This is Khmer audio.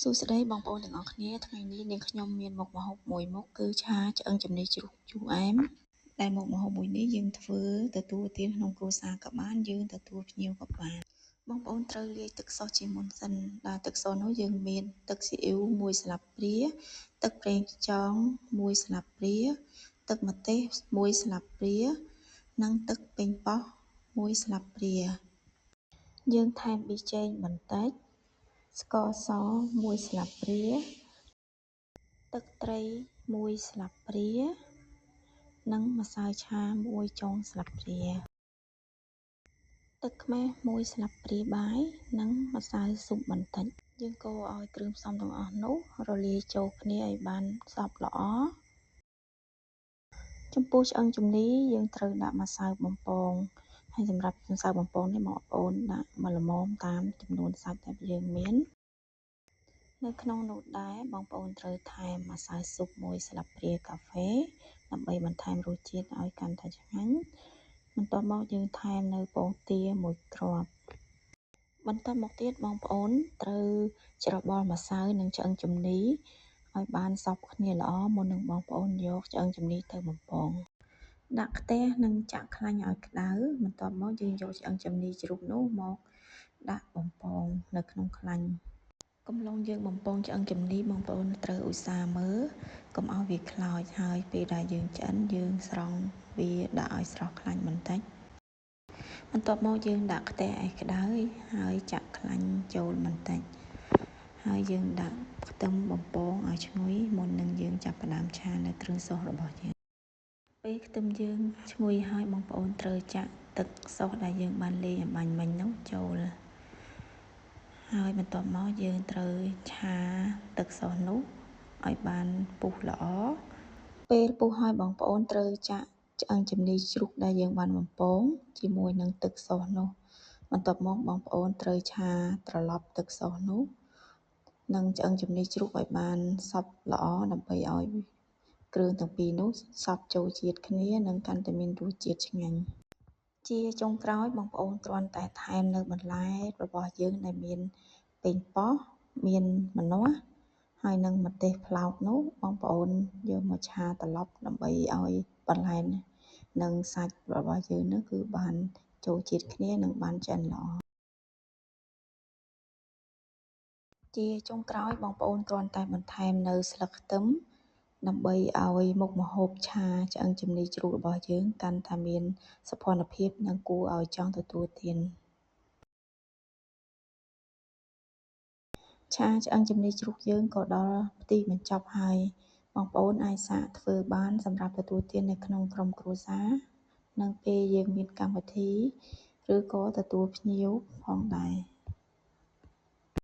សួស្តីបងប្អូនទាំងអស់គ្នាថ្ងៃនេះនាងខ្ញុំមានមុខម្ហូបមួយមុខគឺឆាឆ្អឹងជំនីជ្រូកជូរអែមដែលមុខម្ហូបមួយនេះយើងធ្វើទទួលទានក្នុងគ្រួសារក៏បានយើងទទួលភ្ញៀវក៏បានបងប្អូនត្រូវលាយទឹកសុសជាមុនសិនដែលទឹកសុសនោះយើងមានទឹកស៊ីអ៊ីវ1ស្លាបព្រាទឹកប្រេងខ្យង1ស្លាបព្រាទឹកម្ទេស1ស្លាបព្រានិងទឹកប៉េងប៉ោះ1ស្លាបព្រាយើងថែមប៊ីចេងបន្តិចស្ករស1ស្លាបព្រាទឹកត្រី1ស្លាបព្រានិងម្សៅឆា1ចុងស្លាបព្រាទឹកខ្មេះ1ស្លាបព្រាបាយនិងម្សៅស៊ុបបន្តិចយើងកូរឲ្យគ្រឿងផ្សំទាំងអស់នោះរលាយចូលគ្នាឲ្យបានសព្វល្អចំពោះឆ្អឹងជំនីយើងត្រូវដាក់ម្សៅបំពងហើយសម្រាប់ម្សៅបំពងនេះបងប្អូនដាក់មួយល្មមតាមចំនួនសាច់ដែលយើងមាននៅក្នុងនោះដែរបងប្អូនត្រូវថែមម្សៅស៊ុប1ស្លាបព្រាកាហ្វេដើម្បីបន្ថែមរសជាតិឲ្យកាន់តែឆ្ងាញ់បន្ទាប់មកយើងថែមនៅពងទា1គ្រាប់បន្ទាប់មកទៀតបងប្អូនត្រូវច្របល់ម្សៅនិងឆ្អឹងជំនីឲ្យបានសព្វគ្នាល្អមុននឹងបងប្អូនយកឆ្អឹងជំនីទៅបំពងដាក់ខ្ទះនិងចាក់ខ្លាញ់ឲ្យក្តៅបន្ទាប់មកយើងយកឆ្អឹងជំនីជ្រូកនោះមកដាក់បំពងនៅក្នុងខ្លាញ់កំឡុងយើងបំពងឆ្អឹងជំនីបងប្អូនត្រូវឧស្សាហ៍មើលកុំឲ្យវាខ្លោចហើយពេលដែលយើងឆ្អិនយើងស្រង់វាដាក់ឲ្យស្រស់ខ្លាញ់បន្តិចបន្ទាប់មកយើងដាក់ខ្ទះឲ្យក្តៅហើយចាក់ខ្លាញ់ចូលបន្តិចហើយយើងដាក់ខ្ទឹមបំពងឲ្យឈ្ងុយមុននឹងយើងចាប់ផ្ដើមឆានៅគ្រឿងសុសរបស់យើងពេលខ្ទឹមយើងឈ្ងុយហើយបងប្អូនត្រូវចាក់ទឹកសុសដែលយើងបានលាយអំបាញ់មិញនោះចូលហើយបន្ទាប់មកយើងត្រូវឆាទឹកសុសនោះឲ្យបានពុះល្អពេលពុះហើយបងប្អូនត្រូវចាក់ឆ្អឹងជំនីជ្រូកដែលយើងបានបំពងជាមួយនឹងទឹកសុសនោះបន្ទាប់មកបងប្អូនត្រូវឆាត្រឡប់ទឹកសុសនោះនិងឆ្អឹងជំនីជ្រូកឲ្យបានសព្វល្អដើម្បីឲ្យគ្រឿងទាំងពីរនោះសព្វចូលជាតិគ្នានិងកាន់តែមានរសជាតិឆ្ងាញ់ជាចុងក្រោយបងប្អូនគ្រាន់តែថែមនៅបន្លែរបស់យើងដែលមានប៉េងប៉ោះមានម្នាស់ហើយនឹងម្ទេសប្លោកនោះបងប្អូនយកមកឆាត្រឡប់ដើម្បីឲ្យបន្លែនិងសាច់របស់យើងនោះគឺបានចូលជាតិគ្នានិងបានឆ្អិនល្អជាចុងក្រោយបងប្អូនគ្រាន់តែបន្ថែមនៅស្លឹកខ្ទឹមដើម្បីឲ្យមុខម្ហូបឆាឆ្អឹងជំនីជ្រូករបស់យើងកាន់តែមានសោភ័ណភាពនិងគួរឲ្យចង់ទទួលទានឆាឆ្អឹងជំនីជ្រូកយើងក៏ដល់ទីបញ្ចប់ហើយបងប្អូនអាចសាកធ្វើបានសម្រាប់ទទួលទាននៅក្នុងក្រុមគ្រួសារនិងពេលយើងមានកម្មវិធីឬក៏ទទួលភ្ញៀវផងដែរ